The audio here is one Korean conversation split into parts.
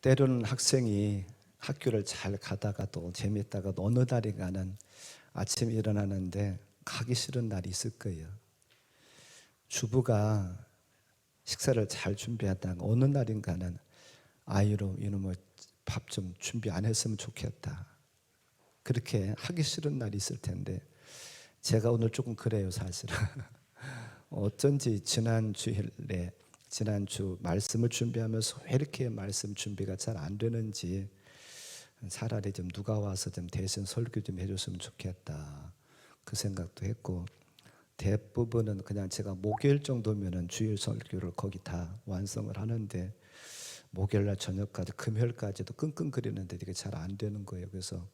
때로는 학생이 학교를 잘 가다가도 재밌다가도 어느 날인가는 아침에 일어나는데 가기 싫은 날이 있을 거예요. 주부가 식사를 잘 준비하다가 어느 날인가는 아이로 이놈의 밥 좀 준비 안 했으면 좋겠다. 그렇게 하기 싫은 날이 있을 텐데 제가 오늘 조금 그래요, 사실은. 어쩐지 지난주 말씀을 준비하면서 왜 이렇게 말씀 준비가 잘 안 되는지 차라리 좀 누가 와서 좀 대신 설교 좀 해줬으면 좋겠다 그 생각도 했고, 대부분은 그냥 제가 목요일 정도면은 주일 설교를 거기 다 완성을 하는데 목요일날 저녁까지 금요일까지도 끙끙거리는데 이게 잘 안 되는 거예요. 그래서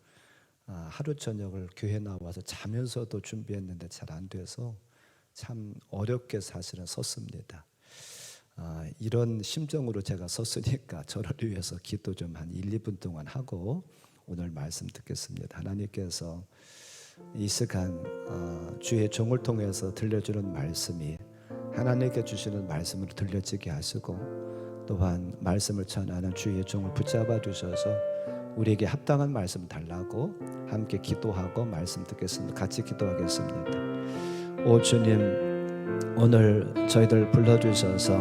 하루 저녁을 교회 나와서 자면서도 준비했는데 잘 안 돼서 참 어렵게 사실은 섰습니다. 이런 심정으로 제가 섰으니까 저를 위해서 기도 좀 한 1, 2분 동안 하고 오늘 말씀 듣겠습니다. 하나님께서 이 시간 주의 종을 통해서 들려주는 말씀이 하나님께 주시는 말씀으로 들려지게 하시고, 또한 말씀을 전하는 주의 종을 붙잡아 주셔서 우리에게 합당한 말씀 달라고 함께 기도하고 말씀 듣겠습니다. 같이 기도하겠습니다. 오 주님, 오늘 저희들 불러주셔서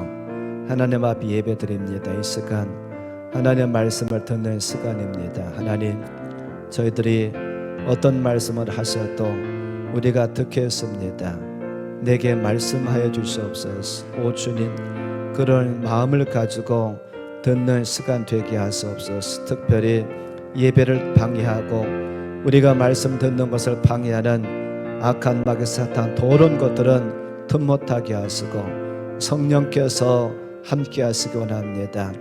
하나님 앞에 예배드립니다. 이 시간 하나님 말씀을 듣는 시간입니다. 하나님, 저희들이 어떤 말씀을 하셔도 우리가 듣겠습니다. 내게 말씀하여 주시옵소서. 오 주님, 그런 마음을 가지고 듣는 시간 되게 하시옵소서. 특별히 예배를 방해하고 우리가 말씀 듣는 것을 방해하는 악한 마귀 사탄 더러운 것들은 틈 못하게 하시고 성령께서 함께 하시기 원합니다.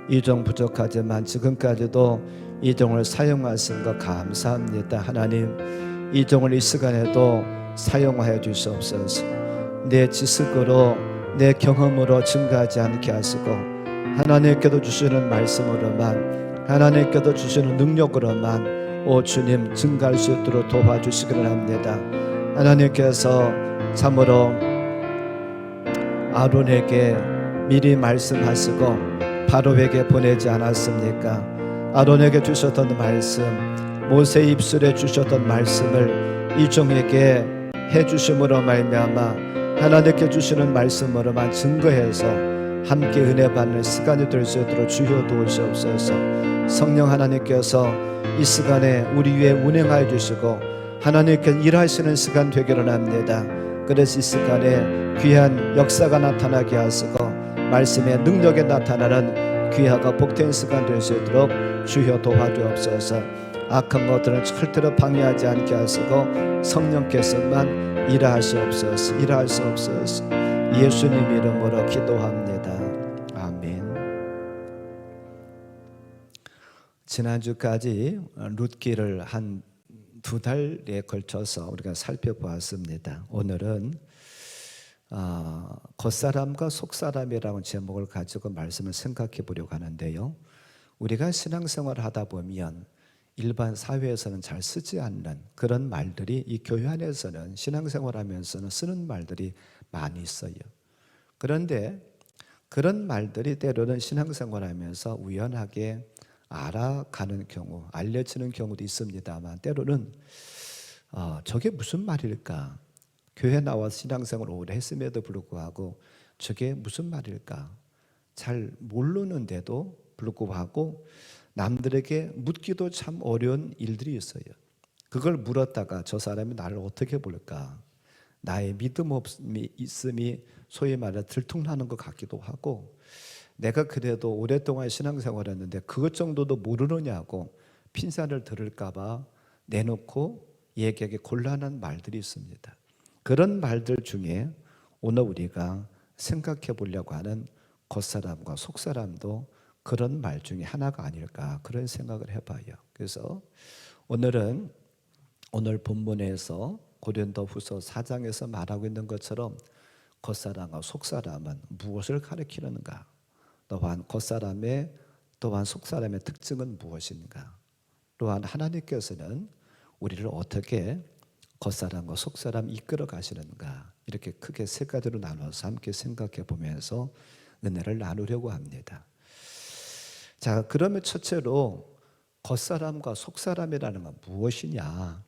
이 종 부족하지만 지금까지도 이 종을 사용하신 것 감사합니다. 하나님, 이 종을 이 시간에도 사용하여 주시옵소서. 내 지식으로 내 경험으로 증가하지 않게 하시고 하나님께도 주시는 말씀으로만, 하나님께도 주시는 능력으로만 오 주님 증가할 수 있도록 도와주시기를 합니다. 하나님께서 참으로 아론에게 미리 말씀하시고 바로에게 보내지 않았습니까? 아론에게 주셨던 말씀, 모세 입술에 주셨던 말씀을 이 종에게 해주심으로 말미암아 하나님께 주시는 말씀으로만 증거해서 함께 은혜 받는 시간이 될 수 있도록 주여 도우시옵소서. 성령 하나님께서 이 시간에 우리 위에 운행하여 주시고 하나님께 일하시는 시간 되기를 합니다. 그래서 이 시간에 귀한 역사가 나타나게 하시고 말씀의 능력에 나타나는 귀하고 복된 시간 될 수 있도록 주여 도와주옵소서. 악한 것들은 절대로 방해하지 않게 하시고 성령께서만 일하시옵소서. 예수님 이름으로 기도합니다. 아멘. 지난주까지 룻기를 한 2달에 걸쳐서 우리가 살펴보았습니다. 오늘은 겉사람과 속사람이라는 제목을 가지고 말씀을 생각해 보려고 하는데요, 우리가 신앙생활을 하다 보면 일반 사회에서는 잘 쓰지 않는 그런 말들이 이 교회 안에서는 신앙생활 하면서는 쓰는 말들이 많이 있어요. 그런데 그런 말들이 때로는 신앙생활 하면서 우연하게 알아가는 경우, 알려지는 경우도 있습니다만 때로는 저게 무슨 말일까? 교회 나와서 신앙생활을 오래 했음에도 불구하고 저게 무슨 말일까? 잘 모르는데도 불구하고 남들에게 묻기도 참 어려운 일들이 있어요. 그걸 물었다가 저 사람이 나를 어떻게 볼까? 나의 믿음 있음이 소위 말해 들통나는 것 같기도 하고, 내가 그래도 오랫동안 신앙생활을 했는데 그것 정도도 모르느냐고 핀산을 들을까 봐 내놓고 얘기하기 곤란한 말들이 있습니다. 그런 말들 중에 오늘 우리가 생각해 보려고 하는 겉사람과 속사람도 그런 말 중에 하나가 아닐까, 그런 생각을 해봐요. 그래서 오늘은 오늘 본문에서 고린도후서 4장에서 말하고 있는 것처럼 겉사람과 속사람은 무엇을 가리키는가, 또한 겉사람의 또한 속사람의 특징은 무엇인가, 또한 하나님께서는 우리를 어떻게 겉사람과 속사람 이끌어 가시는가, 이렇게 크게 3가지로 나눠서 함께 생각해 보면서 은혜를 나누려고 합니다. 자, 그러면 첫째로 겉사람과 속사람이라는 건 무엇이냐?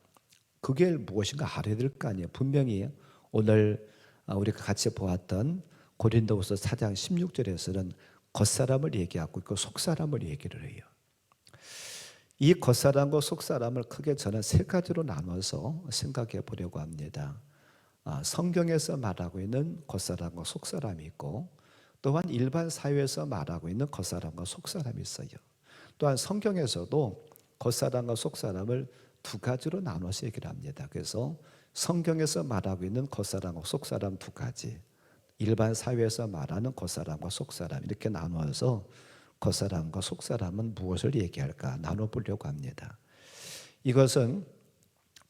그게 무엇인가 알아야 될 거 아니에요. 분명히 오늘 우리가 같이 보았던 고린도후서 4장 16절에서는 겉사람을 얘기하고 있고 속사람을 얘기를 해요. 이 겉사람과 속사람을 크게 저는 세 가지로 나눠서 생각해 보려고 합니다. 성경에서 말하고 있는 겉사람과 속사람이 있고, 또한 일반 사회에서 말하고 있는 겉사람과 속사람이 있어요. 또한 성경에서도 겉사람과 속사람을 두 가지로 나눠서 얘기를 합니다. 그래서 성경에서 말하고 있는 겉사람과 속사람 두 가지, 일반 사회에서 말하는 겉사람과 속사람, 이렇게 나누어서 겉사람과 속사람은 무엇을 얘기할까 나눠보려고 합니다. 이것은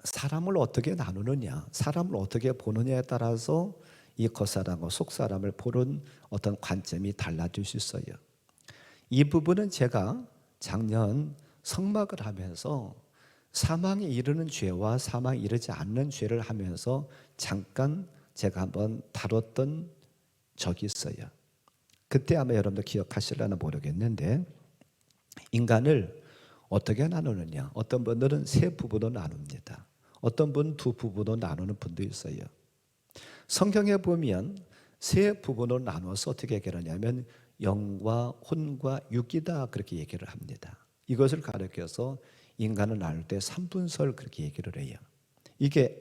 사람을 어떻게 나누느냐, 사람을 어떻게 보느냐에 따라서 이 겉사람과 속사람을 보는 어떤 관점이 달라질 수 있어요. 이 부분은 제가 작년 성막을 하면서 사망에 이르는 죄와 사망에 이르지 않는 죄를 하면서 잠깐 제가 한번 다뤘던 적이 있어요. 그때 아마 여러분들 기억하실려나 모르겠는데, 인간을 어떻게 나누느냐, 어떤 분들은 세 부분으로 나눕니다. 어떤 분은 두 부분으로 나누는 분도 있어요. 성경에 보면 세 부분으로 나눠서 어떻게 얘기하냐면 영과 혼과 육이다, 그렇게 얘기를 합니다. 이것을 가르쳐서 인간을 나눌 때 3분설 그렇게 얘기를 해요. 이게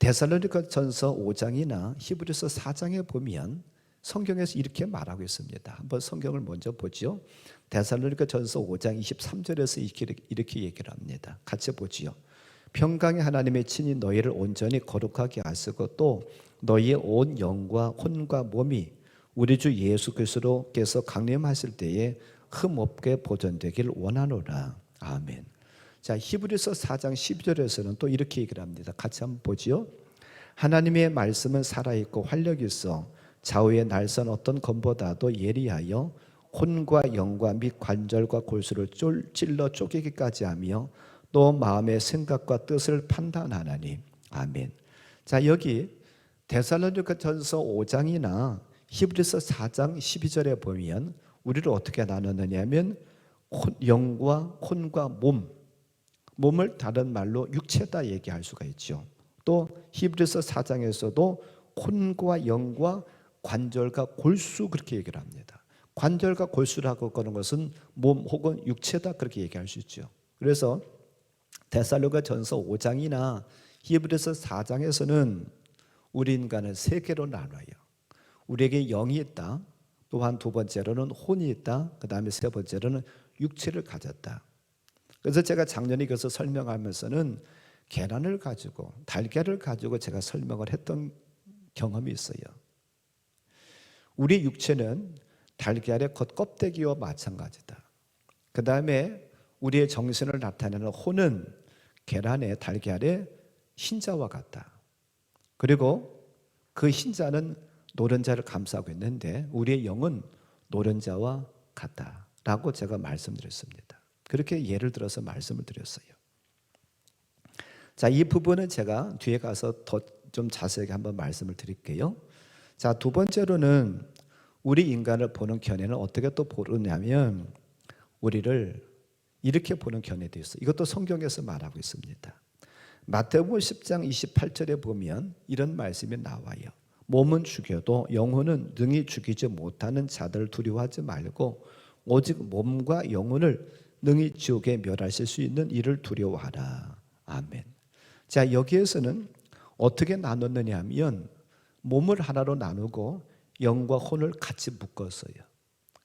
데살로니가전서 5장이나 히브리서 4장에 보면 성경에서 이렇게 말하고 있습니다. 한번 성경을 먼저 보죠. 데살로니가전서 5장 23절에서 이렇게 얘기를 합니다. 같이 보지요. 평강의 하나님의 친히 너희를 온전히 거룩하게 하시고 또 너희의 온 영과 혼과 몸이 우리 주 예수 그리스도께서 강림하실 때에 흠없게 보존되길 원하노라. 아멘. 자, 히브리서 4장 12절에서는 또 이렇게 얘기를 합니다. 같이 한번 보지요. 하나님의 말씀은 살아있고 활력이 있어 좌우의 날선 어떤 검보다도 예리하여 혼과 영과 및 관절과 골수를 찔러 쪼개기까지 하며 또 마음의 생각과 뜻을 판단하나니. 아멘. 자, 여기 데살로니가전서 5장이나 히브리서 4장 12절에 보면 우리를 어떻게 나누느냐면 영과 혼과 몸을 다른 말로 육체다 얘기할 수가 있죠. 또 히브리서 4장에서도 혼과 영과 관절과 골수 그렇게 얘기를 합니다. 관절과 골수라고 하는 것은 몸 혹은 육체다 그렇게 얘기할 수 있죠. 그래서 데살로니가전서 5장이나 히브리서 4장에서는 우리 인간을 세 개로 나눠요. 우리에게 영이 있다. 또한 두 번째로는 혼이 있다. 그 다음에 세 번째로는 육체를 가졌다. 그래서 제가 작년에 이것을 설명하면서는 계란을 가지고 달걀을 가지고 제가 설명을 했던 경험이 있어요. 우리 육체는 달걀의 겉껍데기와 마찬가지다. 그 다음에 우리의 정신을 나타내는 혼은 계란의 달걀의 흰자와 같다. 그리고 그 흰자는 노른자를 감싸고 있는데 우리의 영은 노른자와 같다라고 제가 말씀드렸습니다. 그렇게 예를 들어서 말씀을 드렸어요. 자, 이 부분은 제가 뒤에 가서 더 좀 자세하게 한번 말씀을 드릴게요. 자, 두 번째로는 우리 인간을 보는 견해는 어떻게 또 보느냐면 우리를 이렇게 보는 견해도 있어요. 이것도 성경에서 말하고 있습니다. 마태복음 10장 28절에 보면 이런 말씀이 나와요. 몸은 죽여도 영혼은 능히 죽이지 못하는 자들을 두려워하지 말고 오직 몸과 영혼을 능히 지옥에 멸하실 수 있는 이를 두려워하라. 아멘. 자, 여기에서는 어떻게 나눴느냐 하면 몸을 하나로 나누고 영과 혼을 같이 묶었어요.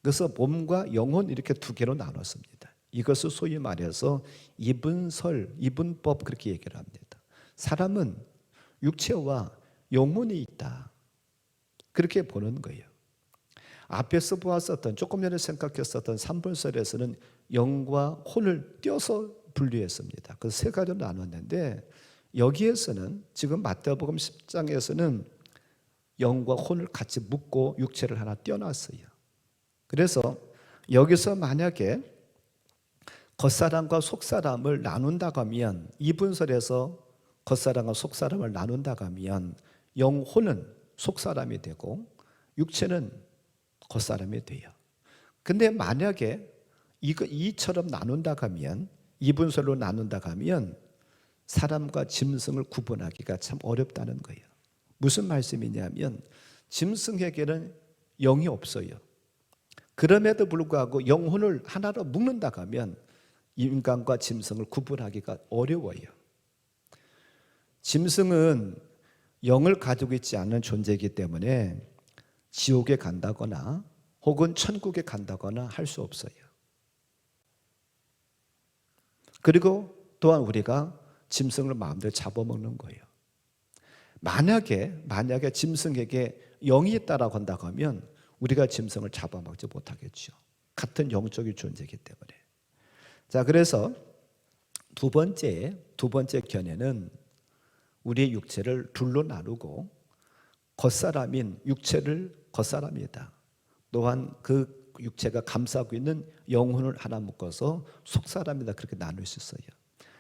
그래서 몸과 영혼 이렇게 두 개로 나눴습니다. 이것을 소위 말해서 이분법 그렇게 얘기를 합니다. 사람은 육체와 영혼이 있다. 그렇게 보는 거예요. 앞에서 보았었던 조금 전에 생각했었던 3분설에서는 영과 혼을 떼어서 분류했습니다. 그 세 가지로 나눴는데 여기에서는 지금 마태복음 10장에서는 영과 혼을 같이 묶고 육체를 하나 떼어놨어요. 그래서 여기서 만약에 겉사람과 속사람을 나눈다고 하면 이분설에서 겉사람과 속사람을 나눈다고 하면 영혼은 속사람이 되고 육체는 겉사람이 돼요. 근데 만약에 이처럼 나눈다고 하면, 이분설로 나눈다고 하면 사람과 짐승을 구분하기가 참 어렵다는 거예요. 무슨 말씀이냐면 짐승에게는 영이 없어요. 그럼에도 불구하고 영혼을 하나로 묶는다고 하면 인간과 짐승을 구분하기가 어려워요. 짐승은 영을 가지고 있지 않는 존재이기 때문에 지옥에 간다거나 혹은 천국에 간다거나 할 수 없어요. 그리고 또한 우리가 짐승을 마음대로 잡아먹는 거예요. 만약에 짐승에게 영이 있다라고 한다고 하면 우리가 짐승을 잡아먹지 못하겠죠. 같은 영적인 존재이기 때문에. 자, 그래서 두 번째 견해는 우리의 육체를 둘로 나누고 겉사람인 육체를 겉사람이다. 또한 그 육체가 감싸고 있는 영혼을 하나 묶어서 속사람이다. 그렇게 나눌 수 있어요.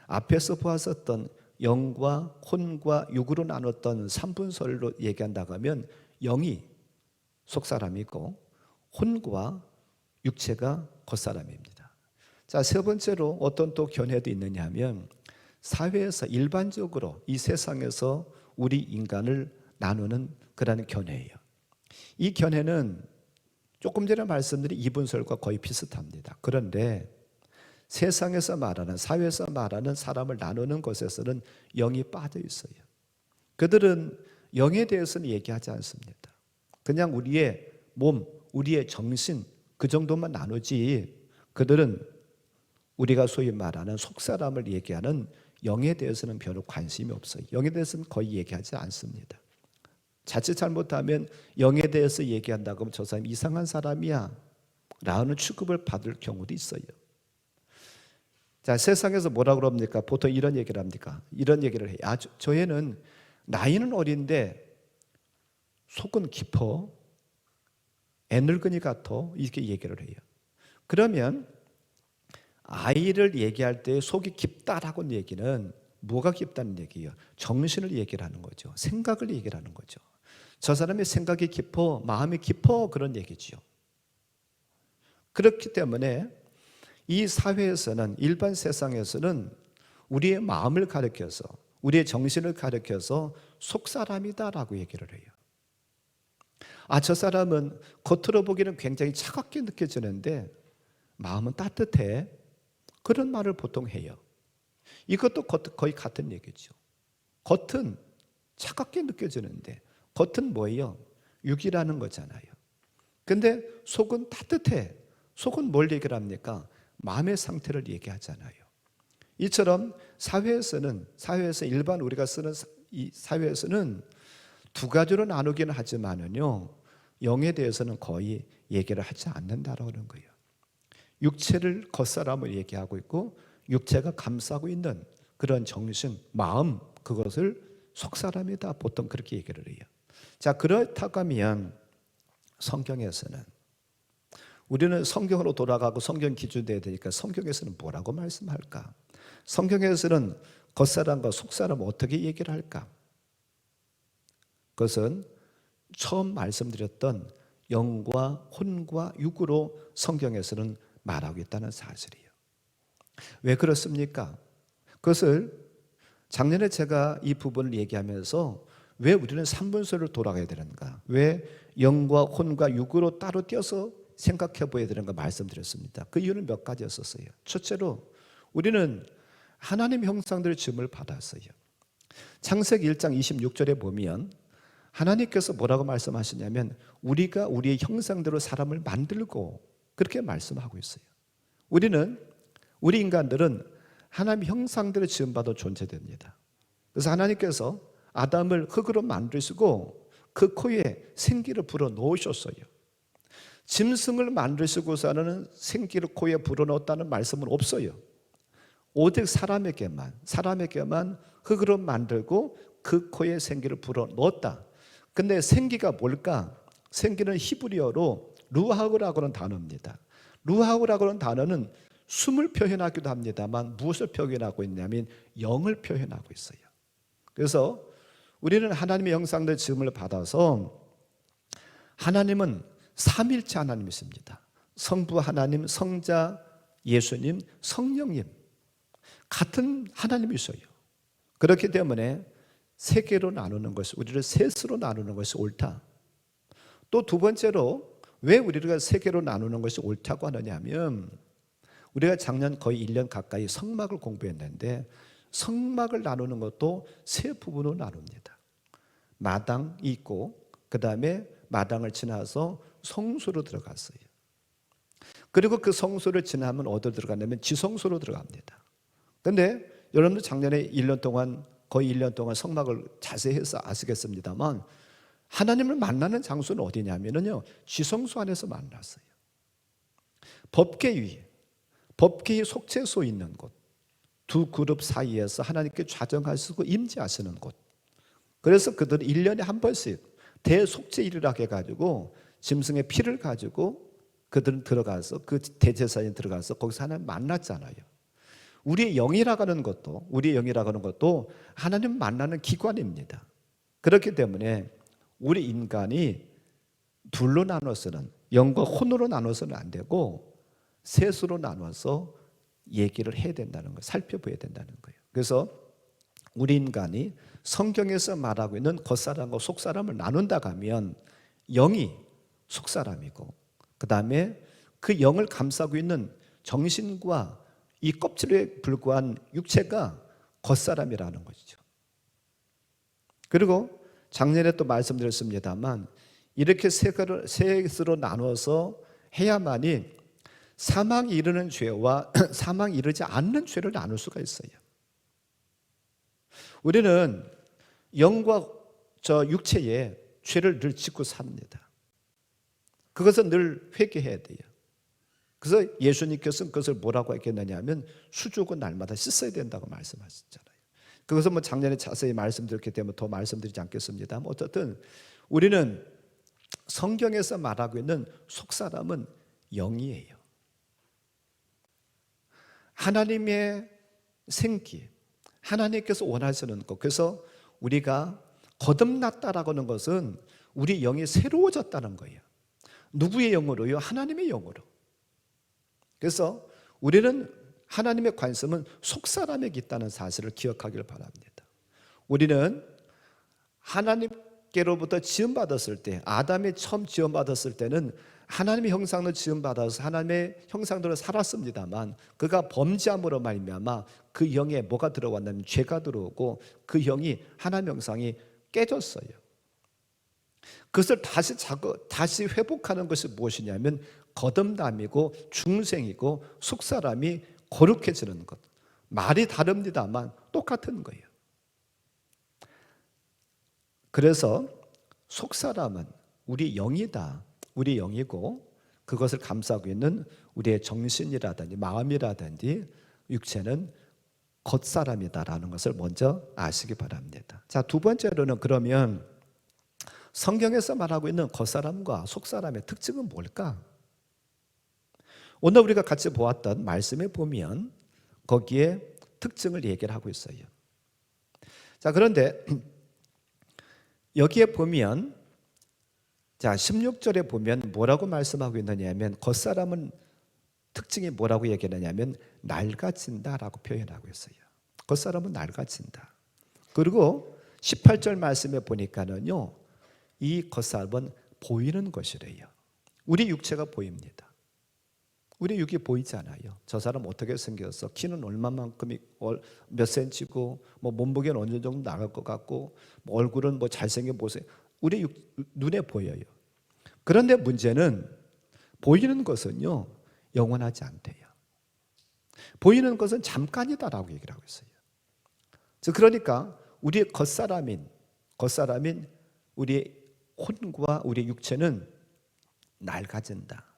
앞에서 보았었던 영과 혼과 육으로 나눴던 삼분설로 얘기한다고 하면 영이 속사람이고 혼과 육체가 겉사람입니다. 자, 세 번째로 어떤 또 견해도 있느냐 하면 사회에서 일반적으로 이 세상에서 우리 인간을 나누는 그런 견해예요. 이 견해는 조금 전에 말씀드린 이분설과 거의 비슷합니다. 그런데 세상에서 말하는, 사회에서 말하는 사람을 나누는 것에서는 영이 빠져 있어요. 그들은 영에 대해서는 얘기하지 않습니다. 그냥 우리의 몸, 우리의 정신 그 정도만 나누지, 그들은 우리가 소위 말하는 속사람을 얘기하는 영에 대해서는 별로 관심이 없어요. 영에 대해서는 거의 얘기하지 않습니다. 자칫 잘못하면 영에 대해서 얘기한다고 하면 저 사람이 이상한 사람이야 라는 취급을 받을 경우도 있어요. 자, 세상에서 뭐라 그럽니까? 보통 이런 얘기를 합니까? 이런 얘기를 해요. 저 애는 나이는 어린데 속은 깊어, 애늙은이 같아, 이렇게 얘기를 해요. 그러면 아이를 얘기할 때 속이 깊다라고 하는 얘기는 뭐가 깊다는 얘기예요? 정신을 얘기를 하는 거죠. 생각을 얘기를 하는 거죠. 저 사람의 생각이 깊어, 마음이 깊어, 그런 얘기죠. 그렇기 때문에 이 사회에서는, 일반 세상에서는 우리의 마음을 가리켜서, 우리의 정신을 가리켜서 속사람이다라고 얘기를 해요. 저 사람은 겉으로 보기는 굉장히 차갑게 느껴지는데 마음은 따뜻해, 그런 말을 보통 해요. 이것도 거의 같은 얘기죠. 겉은 차갑게 느껴지는데 겉은 뭐예요? 육이라는 거잖아요. 근데 속은 따뜻해. 속은 뭘 얘기를 합니까? 마음의 상태를 얘기하잖아요. 이처럼 사회에서 일반 우리가 쓰는 이 사회에서는 두 가지로 나누기는 하지만은요, 영에 대해서는 거의 얘기를 하지 않는다라고 하는 거예요. 육체를 겉사람을 얘기하고 있고 육체가 감싸고 있는 그런 정신, 마음, 그것을 속사람이다, 보통 그렇게 얘기를 해요. 자, 그렇다고 하면 성경에서는, 우리는 성경으로 돌아가고 성경 기준돼야 되니까 성경에서는 뭐라고 말씀할까? 성경에서는 겉사람과 속사람을 어떻게 얘기를 할까? 그것은 처음 말씀드렸던 영과 혼과 육으로 성경에서는 말하고 있다는 사실이에요. 왜 그렇습니까? 그것을 작년에 제가 이 부분을 얘기하면서 왜 우리는 삼분설로 돌아가야 되는가, 왜 영과 혼과 육으로 따로 떼어서 생각해 보아야 되는가 말씀드렸습니다. 그 이유는 몇 가지였었어요. 첫째로 우리는 하나님 형상들의 지음을 받았어요. 창세기 1장 26절에 보면 하나님께서 뭐라고 말씀하시냐면 우리가 우리의 형상대로 사람을 만들고, 그렇게 말씀하고 있어요. 우리 인간들은 하나님 형상대로 지음받아 존재됩니다. 그래서 하나님께서 아담을 흙으로 만드시고 그 코에 생기를 불어 넣으셨어요. 짐승을 만드시고서는 생기를 코에 불어 넣었다는 말씀은 없어요. 오직 사람에게만 흙으로 만들고 그 코에 생기를 불어 넣었다. 근데 생기가 뭘까? 생기는 히브리어로 루하우라고 하는 단어입니다. 루하우라고 하는 단어는 숨을 표현하기도 합니다만 무엇을 표현하고 있냐면 영을 표현하고 있어요. 그래서 우리는 하나님의 형상대로 지음을 받아서 하나님은 삼일체 하나님이십니다. 성부 하나님, 성자 예수님, 성령님 같은 하나님이셔요. 그렇기 때문에 세 개로 나누는 것이, 우리를 셋으로 나누는 것이 옳다. 또 두 번째로 왜 우리가 세 개로 나누는 것이 옳다고 하느냐 하면, 우리가 작년 거의 1년 가까이 성막을 공부했는데 성막을 나누는 것도 세 부분으로 나눕니다. 마당이 있고 그 다음에 마당을 지나서 성소로 들어갔어요. 그리고 그 성소를 지나면 어디로 들어가냐면 지성소로 들어갑니다. 그런데 여러분들 작년에 1년 동안, 거의 1년 동안 성막을 자세히 해서 아시겠습니다만, 하나님을 만나는 장소는 어디냐면요, 지성소 안에서 만났어요. 법궤위, 법궤의 속죄소 있는 곳, 두 그룹 사이에서 하나님께 좌정하시고 임재하시는 곳. 그래서 그들은 1년에 한 번씩 대속죄일이라 해가지고 짐승의 피를 가지고 그들은 들어가서, 그 대제사장이 들어가서 거기서 하나님 만났잖아요. 우리의 영이라고 하는 것도 하나님 만나는 기관입니다. 그렇기 때문에 우리 인간이 둘로 나눠서는, 영과 혼으로 나눠서는 안 되고 셋으로 나눠서 얘기를 해야 된다는 거예요. 살펴봐야 된다는 거예요. 그래서 우리 인간이 성경에서 말하고 있는 겉사람과 속사람을 나눈다고 하면, 영이 속사람이고 그 다음에 그 영을 감싸고 있는 정신과 이 껍질에 불과한 육체가 겉사람이라는 것이죠. 그리고 작년에 또 말씀드렸습니다만, 이렇게 셋으로 나눠서 해야만이 사망이 이르는 죄와 사망이 이르지 않는 죄를 나눌 수가 있어요. 우리는 영과 육체에 죄를 늘 짓고 삽니다. 그것은 늘 회개해야 돼요. 그래서 예수님께서는 그것을 뭐라고 했겠느냐 하면, 수족은 날마다 씻어야 된다고 말씀하셨잖아요. 그것은 작년에 자세히 말씀드렸기 때문에 더 말씀드리지 않겠습니다만, 어쨌든 우리는 성경에서 말하고 있는 속사람은 영이에요. 하나님의 생기, 하나님께서 원하시는 것. 그래서 우리가 거듭났다라고 하는 것은 우리 영이 새로워졌다는 거예요. 누구의 영으로요? 하나님의 영으로. 그래서 우리는 하나님의 관심은 속사람에게 있다는 사실을 기억하기를 바랍니다. 우리는 하나님께로부터 지음받았을 때, 아담이 처음 지음받았을 때는 하나님의 형상으로 지음받아서 하나님의 형상대로 살았습니다만, 그가 범죄함으로 말미암아 그 영에 뭐가 들어왔냐면 죄가 들어오고 그 영이 하나님의 형상이 깨졌어요. 그것을 다시 회복하는 것이 무엇이냐면 거듭남이고 중생이고 속사람이 거룩해지는 것. 말이 다릅니다만 똑같은 거예요. 그래서 속사람은 우리 영이다. 우리 영이고 그것을 감싸고 있는 우리의 정신이라든지 마음이라든지 육체는 겉사람이다라는 것을 먼저 아시기 바랍니다. 자, 두 번째로는 그러면 성경에서 말하고 있는 겉사람과 속사람의 특징은 뭘까? 오늘 우리가 같이 보았던 말씀에 보면 거기에 특징을 얘기를 하고 있어요. 자, 그런데 여기에 보면, 자, 16절에 보면 뭐라고 말씀하고 있느냐 하면, 겉사람은 특징이 뭐라고 얘기하느냐면 낡아진다라고 표현하고 있어요. 겉사람은 낡아진다. 그리고 18절 말씀에 보니까는요, 이 겉사람은 보이는 것이래요. 우리 육체가 보입니다. 우리 육이 보이잖아요. 저 사람 어떻게 생겼어? 키는 얼마만큼, 몇 센치고, 몸무게는 어느 정도 나갈 것 같고, 얼굴은 잘생겨 보세요. 우리 눈에 보여요. 그런데 문제는 보이는 것은요, 영원하지 않대요. 보이는 것은 잠깐이다라고 얘기를 하고 있어요. 그러니까 우리의 겉사람인 우리의 혼과 우리의 육체는 낡아진다.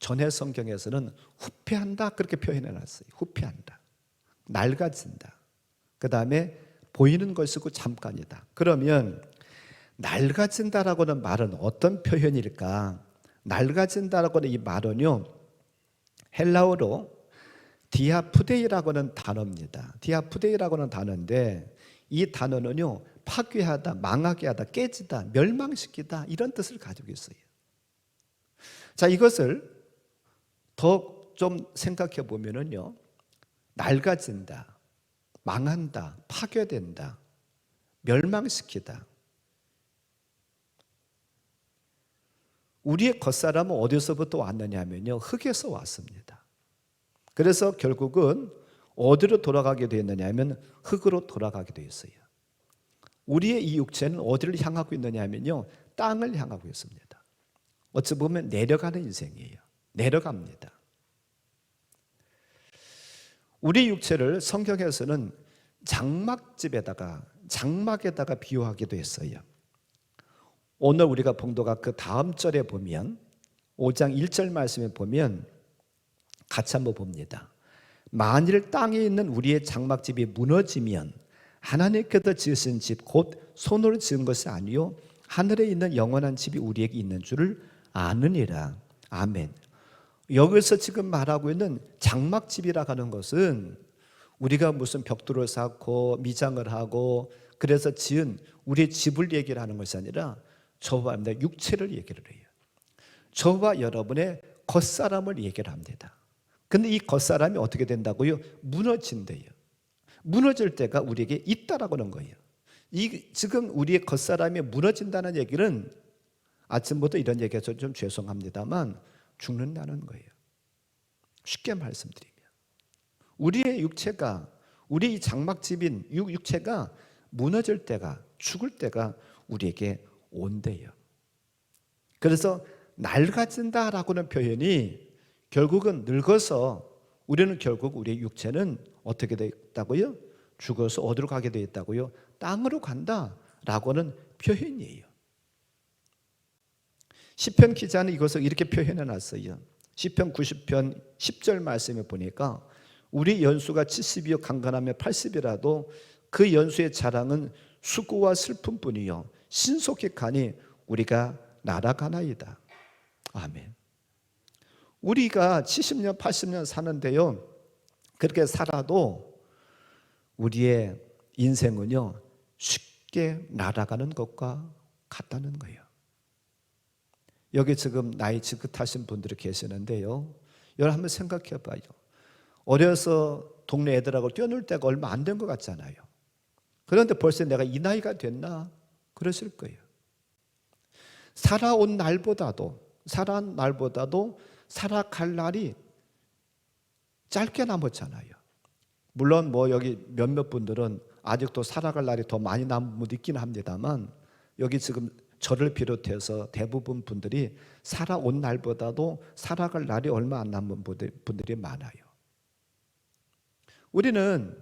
전해 성경에서는 후패한다 그렇게 표현해놨어요. 후패한다, 낡아진다. 그 다음에 보이는 것이고 잠깐이다. 그러면 낡아진다라고 하는 말은 어떤 표현일까? 낡아진다라고 하는 이 말은요, 헬라어로 디아푸데이라고 하는 단어입니다. 디아푸데이라고 하는 단어인데, 이 단어는요, 파괴하다, 망하게 하다, 깨지다, 멸망시키다, 이런 뜻을 가지고 있어요. 자, 이것을 더 좀 생각해 보면은요, 낡아진다, 망한다, 파괴된다, 멸망시키다. 우리의 겉사람은 어디서부터 왔느냐 하면요, 흙에서 왔습니다. 그래서 결국은 어디로 돌아가게 되었느냐 하면 흙으로 돌아가게 되어 있어요. 우리의 이 육체는 어디를 향하고 있느냐 하면요, 땅을 향하고 있습니다. 어찌 보면 내려가는 인생이에요. 내려갑니다. 우리 육체를 성경에서는 장막에다가 비유하기도 했어요. 오늘 우리가 봉도가 그 다음 절에 보면 5장 1절 말씀에 보면 같이 한번 봅니다. 만일 땅에 있는 우리의 장막집이 무너지면 하나님께서 지으신 집 곧 손으로 지은 것이 아니요 하늘에 있는 영원한 집이 우리에게 있는 줄을 아느니라. 아멘. 여기서 지금 말하고 있는 장막집이라 하는 것은 우리가 무슨 벽돌을 쌓고 미장을 하고 그래서 지은 우리의 집을 얘기를 하는 것이 아니라 저와 여러분의 육체를 얘기를 해요. 저와 여러분의 겉사람을 얘기를 합니다. 근데 이 겉사람이 어떻게 된다고요? 무너진대요. 무너질 때가 우리에게 있다라고 하는 거예요. 지금 우리의 겉사람이 무너진다는 얘기는 아침부터 이런 얘기해서 좀 죄송합니다만 죽는다는 거예요. 쉽게 말씀드리면 우리의 육체가, 우리 장막집인 육체가 무너질 때가, 죽을 때가 우리에게 온대요. 그래서 낡아진다라고는 표현이 결국은 늙어서 우리는 결국 우리의 육체는 어떻게 됐다고요? 죽어서 어디로 가게 되어 있다고요? 땅으로 간다라고는 표현이에요. 시편 기자는 이것을 이렇게 표현해 놨어요. 시편 90편 10절 말씀에 보니까 우리 연수가 70이요 강건하며 80이라도 그 연수의 자랑은 수고와 슬픔뿐이요 신속히 가니 우리가 날아가나이다. 아멘. 우리가 70년 80년 사는데요, 그렇게 살아도 우리의 인생은요 쉽게 날아가는 것과 같다는 거예요. 여기 지금 나이 지긋하신 분들이 계시는데요, 여러분 한번 생각해 봐요. 어려서 동네 애들하고 뛰어놀 때가 얼마 안 된 것 같잖아요. 그런데 벌써 내가 이 나이가 됐나? 그러실 거예요. 살아온 날보다도 살아갈 날이 짧게 남았잖아요. 물론 뭐 여기 몇몇 분들은 아직도 살아갈 날이 더 많이 남은 분도 있긴 합니다만, 여기 지금 저를 비롯해서 대부분 분들이 살아온 날보다도 살아갈 날이 얼마 안 남은 분들이 많아요. 우리는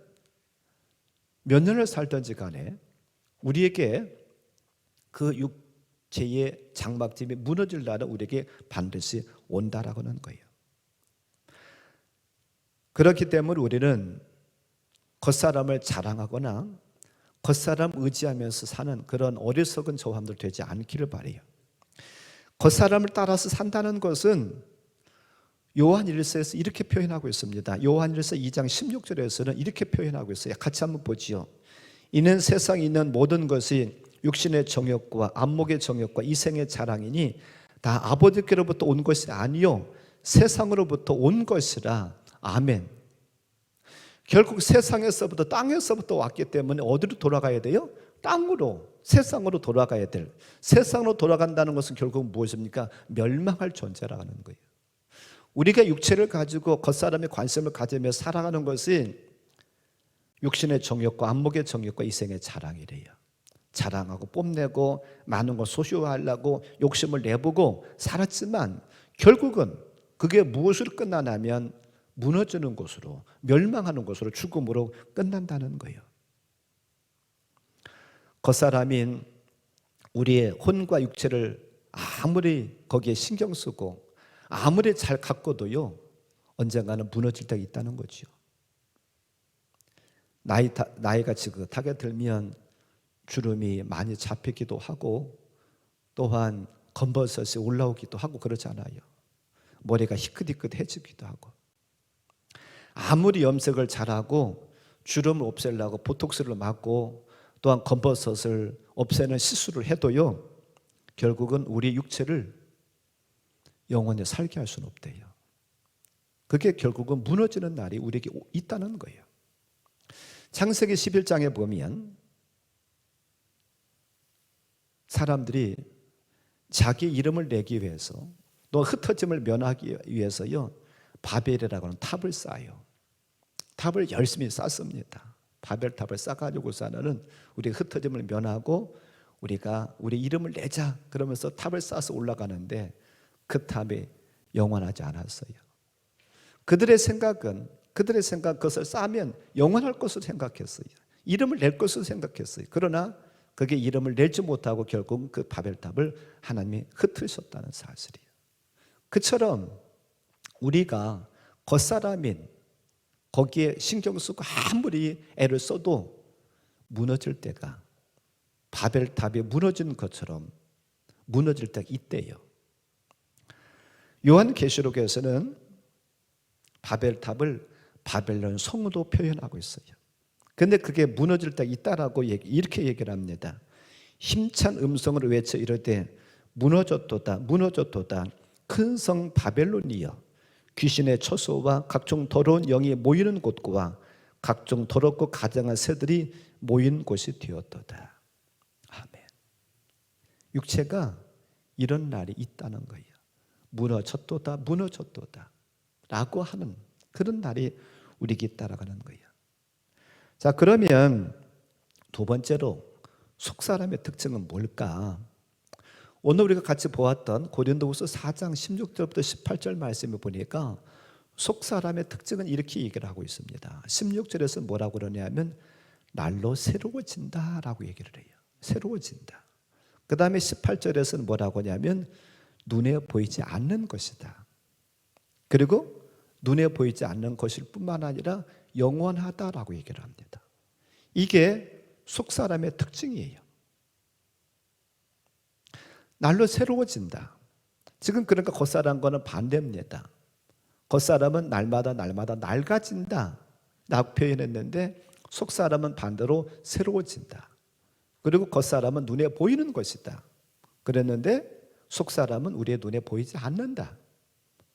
몇 년을 살든지 간에 우리에게 그 육체의 장막집이 무너질 날은 우리에게 반드시 온다라고 하는 거예요. 그렇기 때문에 우리는 겉사람을 자랑하거나 겉사람 의지하면서 사는 그런 어리석은 저함들 되지 않기를 바라요. 겉사람을 따라서 산다는 것은 요한일서에서 이렇게 표현하고 있습니다. 요한일서 2장 16절에서는 이렇게 표현하고 있어요. 같이 한번 보지요. 이는 세상에 있는 모든 것이 육신의 정욕과 안목의 정욕과 이생의 자랑이니 다 아버지께로부터 온 것이 아니요 세상으로부터 온 것이라. 아멘. 결국 세상에서부터 땅에서부터 왔기 때문에 어디로 돌아가야 돼요? 땅으로, 세상으로 돌아가야 될. 세상으로 돌아간다는 것은 결국 무엇입니까? 멸망할 존재라는 거예요. 우리가 육체를 가지고 겉사람의 관심을 가지며 살아가는 것이 육신의 정욕과 안목의 정욕과 이생의 자랑이래요. 자랑하고 뽐내고 많은 걸 소유하려고 욕심을 내보고 살았지만 결국은 그게 무엇으로 끝나냐면 무너지는 곳으로, 멸망하는 곳으로, 죽음으로 끝난다는 거예요. 겉사람인 우리의 혼과 육체를 아무리 거기에 신경 쓰고 아무리 잘 가꿔도요 언젠가는 무너질 때가 있다는 거죠. 나이가 지긋하게 들면 주름이 많이 잡히기도 하고 또한 검버섯이 올라오기도 하고 그러잖아요. 머리가 희끗희끗해지기도 하고 아무리 염색을 잘하고 주름을 없애려고 보톡스를 맞고 또한 검버섯을 없애는 시술을 해도요 결국은 우리 육체를 영원히 살게 할 수는 없대요. 그게 결국은 무너지는 날이 우리에게 있다는 거예요. 창세기 11장에 보면 사람들이 자기 이름을 내기 위해서 또 흩어짐을 면하기 위해서요, 바벨이라고 하는 탑을 쌓아요. 탑을 열심히 쌓습니다. 바벨탑을 쌓아가지고서는 우리 흩어짐을 면하고 우리가 우리 이름을 내자 그러면서 탑을 쌓아서 올라가는데 그 탑이 영원하지 않았어요. 그들의 생각은 그것을 쌓으면 영원할 것으로 생각했어요. 이름을 낼 것으로 생각했어요. 그러나 그게 이름을 내지 못하고 결국 그 바벨탑을 하나님이 흩으셨다는 사실이에요. 그처럼 우리가 겉사람인 거기에 신경 쓰고 아무리 애를 써도 무너질 때가 바벨탑이 무너진 것처럼 무너질 때가 있대요. 요한계시록에서는 바벨탑을 바벨론 성으로 표현하고 있어요. 근데 그게 무너질 때가 있다라고 이렇게 얘기를 합니다. 힘찬 음성으로 외쳐 이르되 무너졌도다 무너졌도다 큰 성 바벨론이여 귀신의 처소와 각종 더러운 영이 모이는 곳과 각종 더럽고 가증한 새들이 모인 곳이 되었도다. 아멘. 육체가 이런 날이 있다는 거예요. 무너졌도다 무너졌도다 라고 하는 그런 날이 우리에게 있다라는 거예요. 자, 그러면 두 번째로 속사람의 특징은 뭘까? 오늘 우리가 같이 보았던 고린도후서 4장 16절부터 18절 말씀을 보니까 속사람의 특징은 이렇게 얘기를 하고 있습니다. 16절에서 뭐라고 그러냐면 날로 새로워진다라고 얘기를 해요. 새로워진다. 그 다음에 18절에서는 뭐라고 하냐면 눈에 보이지 않는 것이다. 그리고 눈에 보이지 않는 것일 뿐만 아니라 영원하다라고 얘기를 합니다. 이게 속사람의 특징이에요. 날로 새로워진다. 지금 그러니까 겉사람과는 반대입니다. 겉사람은 날마다 낡아진다 라고 표현했는데 속사람은 반대로 새로워진다. 그리고 겉사람은 눈에 보이는 것이다 그랬는데 속사람은 우리의 눈에 보이지 않는다.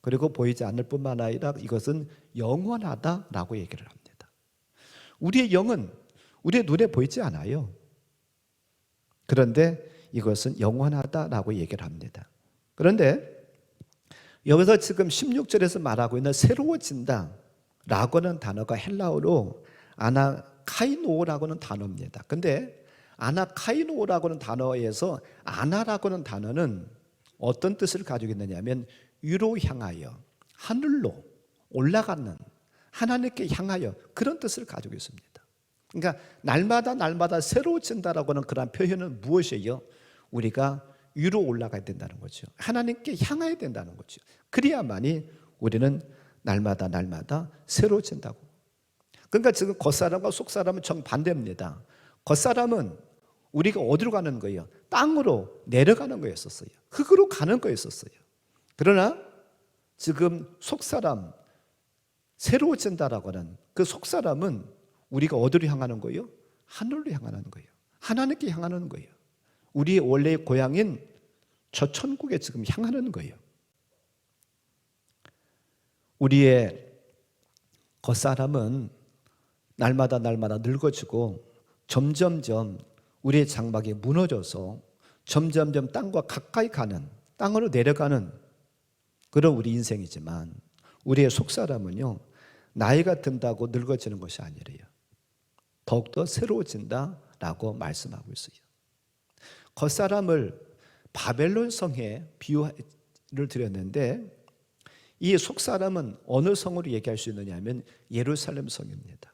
그리고 보이지 않을 뿐만 아니라 이것은 영원하다라고 얘기를 합니다. 우리의 영은 우리의 눈에 보이지 않아요. 그런데 이것은 영원하다라고 얘기를 합니다. 그런데 여기서 지금 16절에서 말하고 있는 새로워진다 라고 하는 단어가 헬라어로 아나카이노라고 하는 단어입니다. 근데 아나카이노라고 하는 단어에서 아나라고 하는 단어는 어떤 뜻을 가지고 있느냐면 위로 향하여 하늘로 올라가는 하나님께 향하여 그런 뜻을 가지고 있습니다. 그러니까 날마다 새로워진다라고 하는 그런 표현은 무엇이에요? 우리가 위로 올라가야 된다는 거죠. 하나님께 향해야 된다는 거죠. 그래야만이 우리는 날마다 새로워진다고. 그러니까 지금 겉사람과 속사람은 정반대입니다. 겉사람은 우리가 어디로 가는 거예요? 땅으로 내려가는 거였었어요. 흙으로 가는 거였었어요. 그러나 지금 속사람, 새로워진다라고 하는 그 속사람은 우리가 어디로 향하는 거예요? 하늘로 향하는 거예요. 하나님께 향하는 거예요. 우리의 원래의 고향인 저 천국에 지금 향하는 거예요. 우리의 겉사람은 날마다 늙어지고 점점점 우리의 장막이 무너져서 점점점 땅과 가까이 가는, 땅으로 내려가는 그런 우리 인생이지만 우리의 속사람은요, 나이가 든다고 늙어지는 것이 아니래요. 더욱더 새로워진다라고 말씀하고 있어요. 겉사람을 바벨론 성에 비유를 드렸는데 이 속사람은 어느 성으로 얘기할 수 있느냐 하면 예루살렘 성입니다.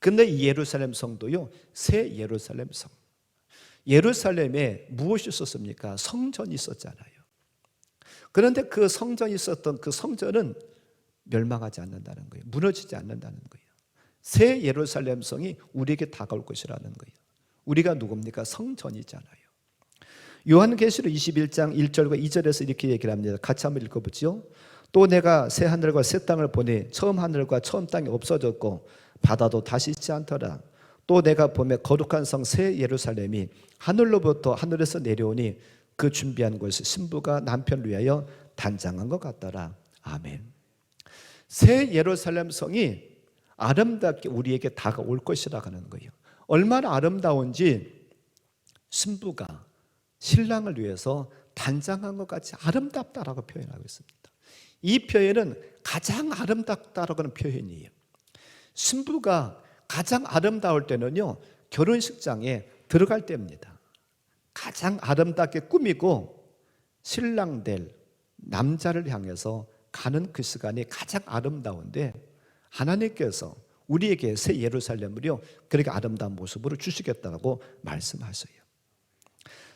근데 이 예루살렘 성도요, 새 예루살렘 성. 예루살렘에 무엇이 있었습니까? 성전이 있었잖아요. 그런데 그 성전이 있었던 그 성전은 멸망하지 않는다는 거예요. 무너지지 않는다는 거예요. 새 예루살렘 성이 우리에게 다가올 것이라는 거예요. 우리가 누굽니까? 성전이잖아요. 요한계시록 21장 1절과 2절에서 이렇게 얘기를 합니다. 같이 한번 읽어보죠. 또 내가 새 하늘과 새 땅을 보니 처음 하늘과 처음 땅이 없어졌고 바다도 다시 있지 않더라. 또 내가 보매 거룩한 성 새 예루살렘이 하늘로부터 하늘에서 내려오니 그 준비한 곳이 신부가 남편을 위하여 단장한 것 같더라. 아멘. 새 예루살렘 성이 아름답게 우리에게 다가올 것이라고 하는 거예요. 얼마나 아름다운지 신부가 신랑을 위해서 단장한 것 같이 아름답다라고 표현하고 있습니다. 이 표현은 가장 아름답다라고 하는 표현이에요. 신부가 가장 아름다울 때는요, 결혼식장에 들어갈 때입니다. 가장 아름답게 꾸미고 신랑 될 남자를 향해서 가는 그 시간이 가장 아름다운데, 하나님께서 우리에게 새 예루살렘을요 그렇게 아름다운 모습으로 주시겠다고 말씀하셔요.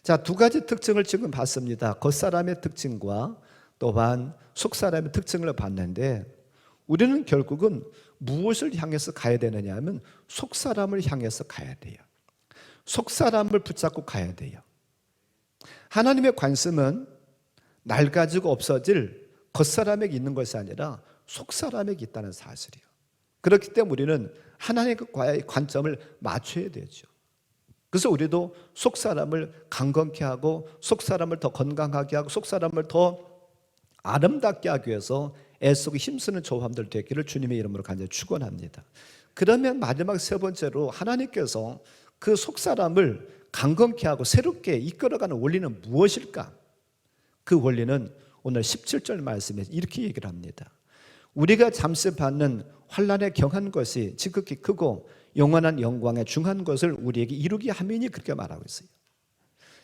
자, 두 가지 특징을 지금 봤습니다. 겉사람의 특징과 또한 속사람의 특징을 봤는데, 우리는 결국은 무엇을 향해서 가야 되느냐 하면 속사람을 향해서 가야 돼요. 속사람을 붙잡고 가야 돼요. 하나님의 관심은 날 가지고 없어질 겉사람에게 있는 것이 아니라 속사람에게 있다는 사실이에요. 그렇기 때문에 우리는 하나님과의 관점을 맞춰야 되죠. 그래서 우리도 속사람을 강건케 하고 속사람을 더 건강하게 하고 속사람을 더 아름답게 하기 위해서 애쓰고 힘쓰는 조합들 되기를 주님의 이름으로 간절히 축원합니다. 그러면 마지막 세 번째로 하나님께서 그 속사람을 강건케 하고 새롭게 이끌어가는 원리는 무엇일까? 그 원리는 오늘 17절 말씀에 이렇게 얘기를 합니다. 우리가 잠시 받는 환난에 경한 것이 지극히 크고 영원한 영광에 중한 것을 우리에게 이루게 함이니 그렇게 말하고 있어요.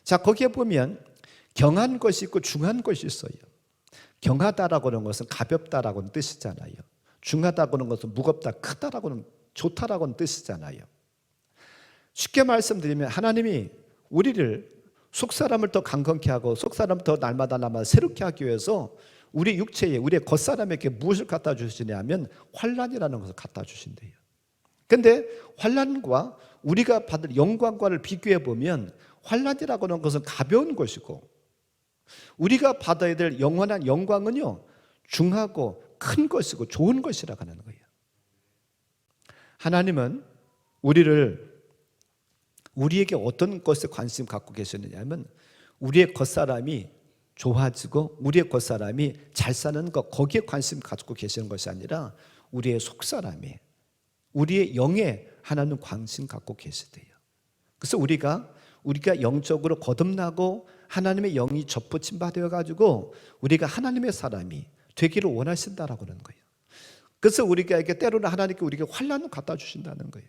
자, 거기에 보면 경한 것이 있고 중한 것이 있어요. 경하다라고 하는 것은 가볍다라고 하는 뜻이잖아요. 중하다고 하는 것은 무겁다, 크다라고 하는 좋다라고 하는 뜻이잖아요. 쉽게 말씀드리면 하나님이 우리를 속사람을 더 강건케 하고 속사람을 더 날마다 새롭게 하기 위해서 우리 육체에, 우리의 겉사람에게 무엇을 갖다 주시냐 하면 환난이라는 것을 갖다 주신대요. 근데 환난과 우리가 받을 영광과를 비교해 보면 환난이라고 하는 것은 가벼운 것이고 우리가 받아야 될 영원한 영광은요 중하고 큰 것이고 좋은 것이라고 하는 거예요. 하나님은 우리에게 어떤 것에 관심 갖고 계시느냐 하면 우리의 겉사람이 좋아지고 우리의 겉사람이 잘 사는 것, 거기에 관심 갖고 계시는 것이 아니라 우리의 속사람이, 우리의 영에 하나님 관심 갖고 계시대요. 그래서 우리가 영적으로 거듭나고 하나님의 영이 접붙임 받아 가지고 우리가 하나님의 사람이 되기를 원하신다라고 하는 거예요. 그래서 우리가 때로는 하나님께 우리에게 환난을 갖다 주신다는 거예요.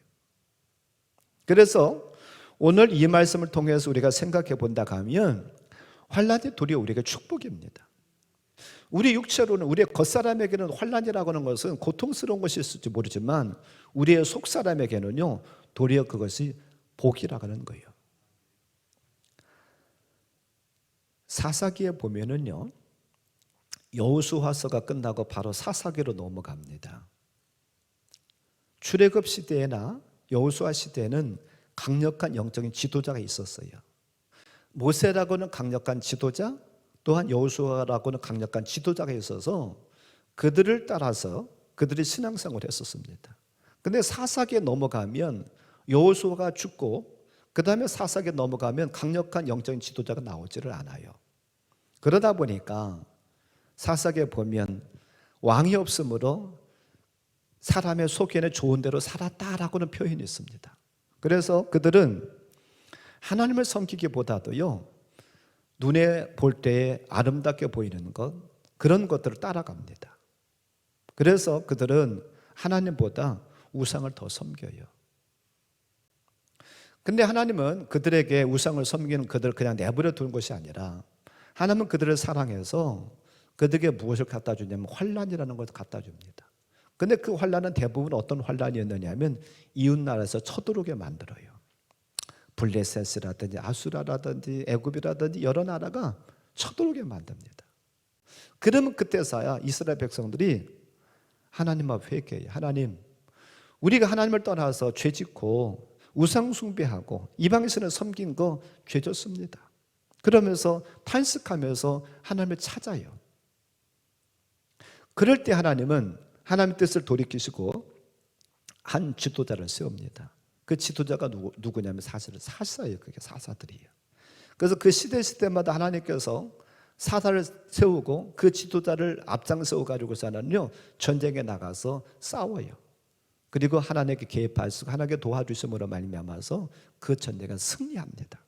그래서 오늘 이 말씀을 통해서 우리가 생각해 본다 하면 환난이 도리어 우리에게 축복입니다. 우리 육체로는 우리의 겉사람에게는 환난이라고 하는 것은 고통스러운 것이 있을지 모르지만 우리의 속사람에게는요 도리어 그것이 복이라고 하는 거예요. 사사기에 보면은요 여호수아서가 끝나고 바로 사사기로 넘어갑니다. 출애굽 시대나 여호수아 시대에는 강력한 영적인 지도자가 있었어요. 모세라고는 강력한 지도자, 또한 여호수아라고는 강력한 지도자가 있어서 그들을 따라서 그들이 신앙생활을 했었습니다. 그런데 사사기에 넘어가면 여호수아가 죽고 그 다음에 사사기에 넘어가면 강력한 영적인 지도자가 나오지를 않아요. 그러다 보니까 사사기에 보면 왕이 없으므로 사람의 속에는 좋은 대로 살았다라고는 표현이 있습니다. 그래서 그들은 하나님을 섬기기보다도요 눈에 볼 때에 아름답게 보이는 것, 그런 것들을 따라갑니다. 그래서 그들은 하나님보다 우상을 더 섬겨요. 근데 하나님은 그들에게 우상을 섬기는 그들을 그냥 내버려 두는 것이 아니라 하나님은 그들을 사랑해서 그들에게 무엇을 갖다 주냐면 환난이라는 것을 갖다 줍니다. 근데 그 환난은 대부분 어떤 환난이었느냐 하면 이웃나라에서 쳐들어오게 만들어요. 블레셋이라든지 아수라라든지 애굽이라든지 여러 나라가 쳐들어오게 만듭니다. 그러면 그때서야 이스라엘 백성들이 하나님 앞에 회개해요. 하나님, 우리가 하나님을 떠나서 죄짓고 우상 숭배하고 이방신을 섬긴 거 죄졌습니다. 그러면서 탄식하면서 하나님을 찾아요. 그럴 때 하나님은 하나님의 뜻을 돌이키시고 한 지도자를 세웁니다. 그 지도자가 누구냐면 사실은 사사예요. 그게 사사들이에요. 그래서 그 시대마다 하나님께서 사사를 세우고 그 지도자를 앞장세워 가지고서는요 전쟁에 나가서 싸워요. 그리고 하나님께 개입하시고 하나님께 도와주심으로 말미암아서 그 전쟁은 승리합니다.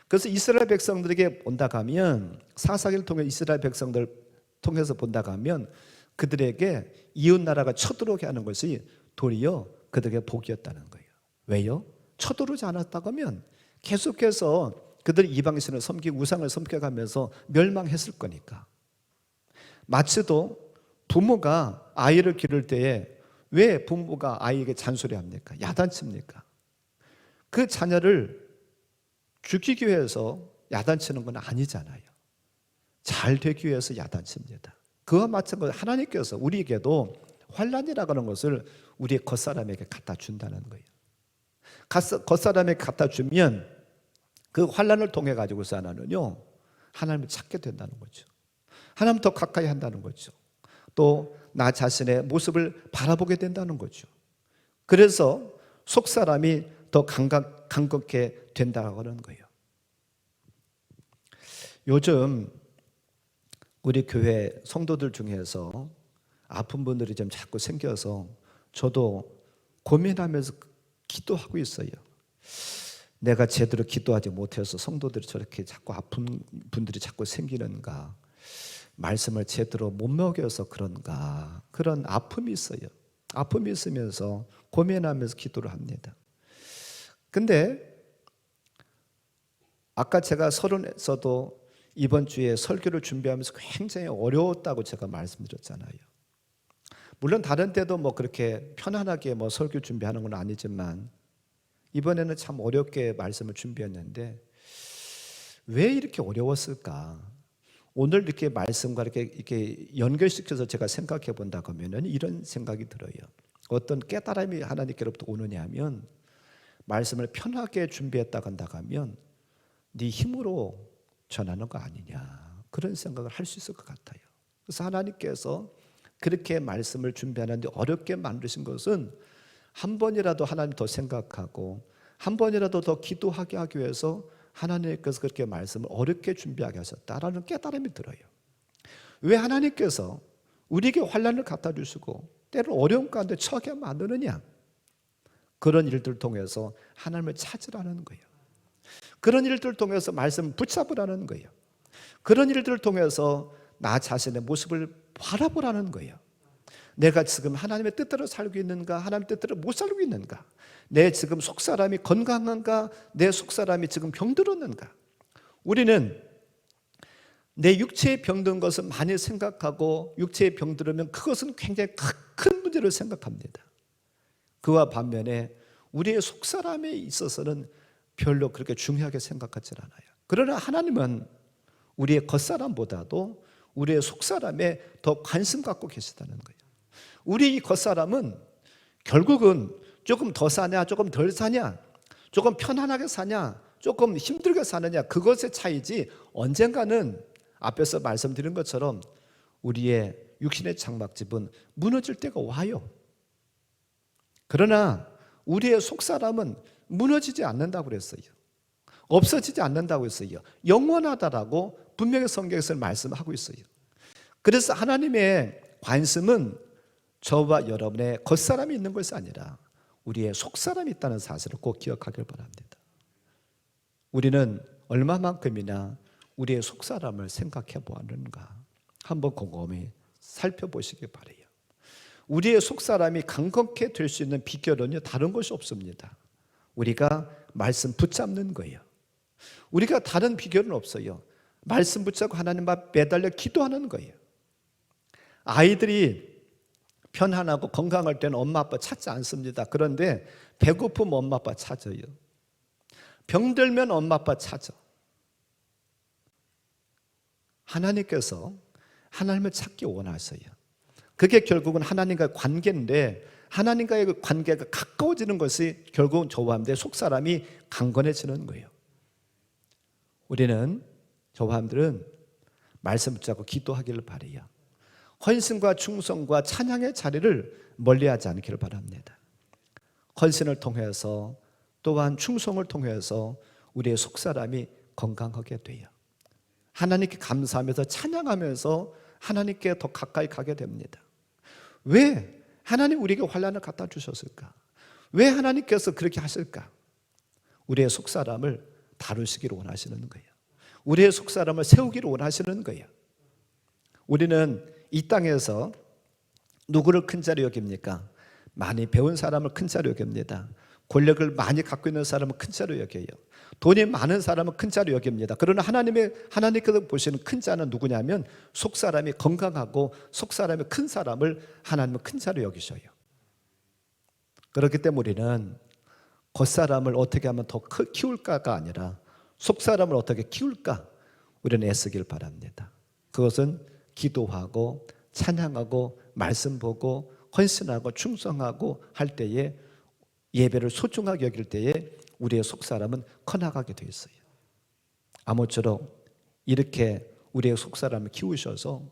그래서 이스라엘 백성들에게 본다고 하면, 사사기를 통해 이스라엘 백성들 통해서 본다고 하면 그들에게 이웃 나라가 쳐들어오게 하는 것이 도리어 그들에게 복이었다는 거예요. 왜요? 쳐들어오지 않았다고 하면 계속해서 그들이 이방신을 섬기고 우상을 섬겨가면서 멸망했을 거니까. 마치도 부모가 아이를 기를 때에 왜 부모가 아이에게 잔소리합니까? 야단칩니까? 그 자녀를 죽이기 위해서 야단치는 건 아니잖아요. 잘 되기 위해서 야단칩니다. 그와 마찬가지로 하나님께서 우리에게도 환난이라고 하는 것을 우리의 겉사람에게 갖다 준다는 거예요. 겉사람에게 갖다 주면 그 환난을 통해 가지고서 하나님을 찾게 된다는 거죠. 하나님 더 가까이 한다는 거죠. 또 나 자신의 모습을 바라보게 된다는 거죠. 그래서 속사람이 더 강건케 된다고 하는 거예요. 요즘 우리 교회 성도들 중에서 아픈 분들이 좀 자꾸 생겨서 저도 고민하면서 기도하고 있어요. 내가 제대로 기도하지 못해서 성도들이 저렇게 자꾸 아픈 분들이 자꾸 생기는가, 말씀을 제대로 못 먹여서 그런가, 그런 아픔이 있어요. 아픔이 있으면서 고민하면서 기도를 합니다. 근데 아까 제가 서론에서도 이번 주에 설교를 준비하면서 굉장히 어려웠다고 제가 말씀드렸잖아요. 물론 다른 때도 그렇게 편안하게 설교 준비하는 건 아니지만 이번에는 참 어렵게 말씀을 준비했는데 왜 이렇게 어려웠을까? 오늘 이렇게 말씀과 이렇게 연결시켜서 제가 생각해 본다고 하면 이런 생각이 들어요. 어떤 깨달음이 하나님께로부터 오느냐 하면, 말씀을 편하게 준비했다고 한다고 하면 네 힘으로 전하는 거 아니냐, 그런 생각을 할 수 있을 것 같아요. 그래서 하나님께서 그렇게 말씀을 준비하는데 어렵게 만드신 것은 한 번이라도 하나님 더 생각하고 한 번이라도 더 기도하게 하기 위해서 하나님께서 그렇게 말씀을 어렵게 준비하게 하셨다라는 깨달음이 들어요. 왜 하나님께서 우리에게 환난을 갖다 주시고 때로 어려움 가운데 처하게 만드느냐? 그런 일들을 통해서 하나님을 찾으라는 거예요. 그런 일들을 통해서 말씀을 붙잡으라는 거예요. 그런 일들을 통해서 나 자신의 모습을 바라보라는 거예요. 내가 지금 하나님의 뜻대로 살고 있는가, 하나님의 뜻대로 못 살고 있는가, 내 지금 속사람이 건강한가, 내 속사람이 지금 병들었는가. 우리는 내 육체에 병든 것을 많이 생각하고 육체에 병들으면 그것은 굉장히 큰 문제로 생각합니다. 그와 반면에 우리의 속사람에 있어서는 별로 그렇게 중요하게 생각하지 않아요. 그러나 하나님은 우리의 겉사람보다도 우리의 속사람에 더 관심 갖고 계시다는 거예요. 우리 겉사람은 결국은 조금 더 사냐, 조금 덜 사냐, 조금 편안하게 사냐, 조금 힘들게 사느냐, 그것의 차이지, 언젠가는 앞에서 말씀드린 것처럼 우리의 육신의 장막집은 무너질 때가 와요. 그러나 우리의 속사람은 무너지지 않는다고 그랬어요. 없어지지 않는다고 했어요. 영원하다라고 분명히 성경에서 말씀하고 있어요. 그래서 하나님의 관심은 저와 여러분의 겉사람이 있는 것이 아니라 우리의 속사람이 있다는 사실을 꼭 기억하길 바랍니다. 우리는 얼마만큼이나 우리의 속사람을 생각해 보았는가 한번 곰곰이 살펴보시기 바라요. 우리의 속사람이 강건케 될 수 있는 비결은요, 다른 것이 없습니다. 우리가 말씀 붙잡는 거예요. 우리가 다른 비결은 없어요. 말씀 붙잡고 하나님 앞 매달려 기도하는 거예요. 아이들이 편안하고 건강할 때는 엄마 아빠 찾지 않습니다. 그런데 배고프면 엄마 아빠 찾아요. 병들면 엄마 아빠 찾아. 하나님께서 하나님을 찾기 원하세요. 그게 결국은 하나님과의 관계인데, 하나님과의 그 관계가 가까워지는 것이 결국은 저와 내 속사람이 강건해지는 거예요. 우리는, 저와 여러분들은 말씀 붙잡고 기도하기를 바라요. 헌신과 충성과 찬양의 자리를 멀리하지 않기를 바랍니다. 헌신을 통해서 또한 충성을 통해서 우리의 속사람이 건강하게 돼요. 하나님께 감사하면서 찬양하면서 하나님께 더 가까이 가게 됩니다. 왜 하나님 우리에게 환난을 갖다 주셨을까? 왜 하나님께서 그렇게 하실까? 우리의 속사람을 다루시기를 원하시는 거예요. 우리의 속사람을 세우기를 원하시는 거예요. 우리는 이 땅에서 누구를 큰 자로 여깁니까? 많이 배운 사람을 큰 자로 여깁니다. 권력을 많이 갖고 있는 사람은 큰 자로 여겨요. 돈이 많은 사람은 큰 자로 여깁니다. 그러나 하나님께서 보시는 큰 자는 누구냐면 속사람이 건강하고 속사람이 큰 사람을 하나님은 큰 자로 여기셔요. 그렇기 때문에 우리는 겉사람을 어떻게 하면 더 키울까가 아니라 속사람을 어떻게 키울까 우리는 애쓰길 바랍니다. 그것은 기도하고 찬양하고 말씀 보고 헌신하고 충성하고 할 때에 예배를 소중하게 여길 때에 우리의 속사람은 커나가게 돼 있어요. 아무쪼록 이렇게 우리의 속사람을 키우셔서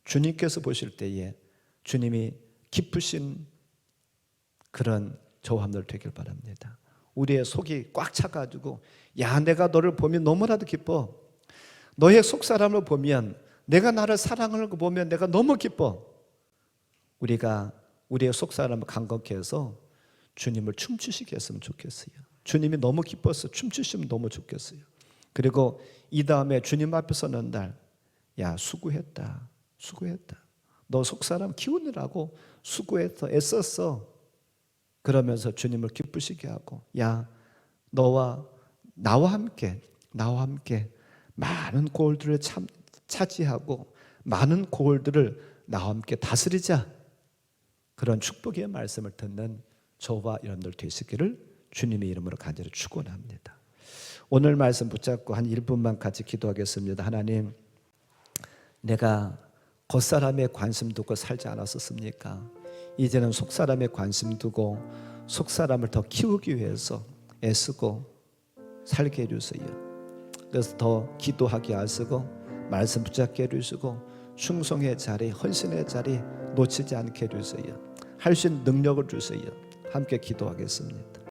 주님께서 보실 때에 주님이 기쁘신 그런 저함들 되길 바랍니다. 우리의 속이 꽉 차가지고 야 내가 너를 보면 너무나도 기뻐. 너의 속사람을 보면 내가 나를 사랑하는 거 보면 내가 너무 기뻐. 우리가 우리의 속사람을 간곡히 해서 주님을 춤추시게 했으면 좋겠어요. 주님이 너무 기뻐서 춤추시면 너무 좋겠어요. 그리고 이 다음에 주님 앞에 서는 날, 야 수고했다, 수고했다. 너 속사람 키우느라고 수고했어, 애썼어. 그러면서 주님을 기쁘시게 하고, 야 너와 나와 함께 많은 고을들을 차지하고 많은 고을들을 나와 함께 다스리자. 그런 축복의 말씀을 듣는 저와 여러분들 되시기를 주님의 이름으로 간절히 축원합니다. 오늘 말씀 붙잡고 한 1분만 같이 기도하겠습니다. 하나님, 내가 겉사람에 관심 두고 살지 않았었습니까? 이제는 속사람에 관심 두고 속사람을 더 키우기 위해서 애쓰고 살게 해주세요. 그래서 더 기도하게 하시고 말씀 붙잡게 해주시고 충성의 자리, 헌신의 자리 놓치지 않게 해주세요. 할 수 있는 능력을 주세요. 함께 기도하겠습니다.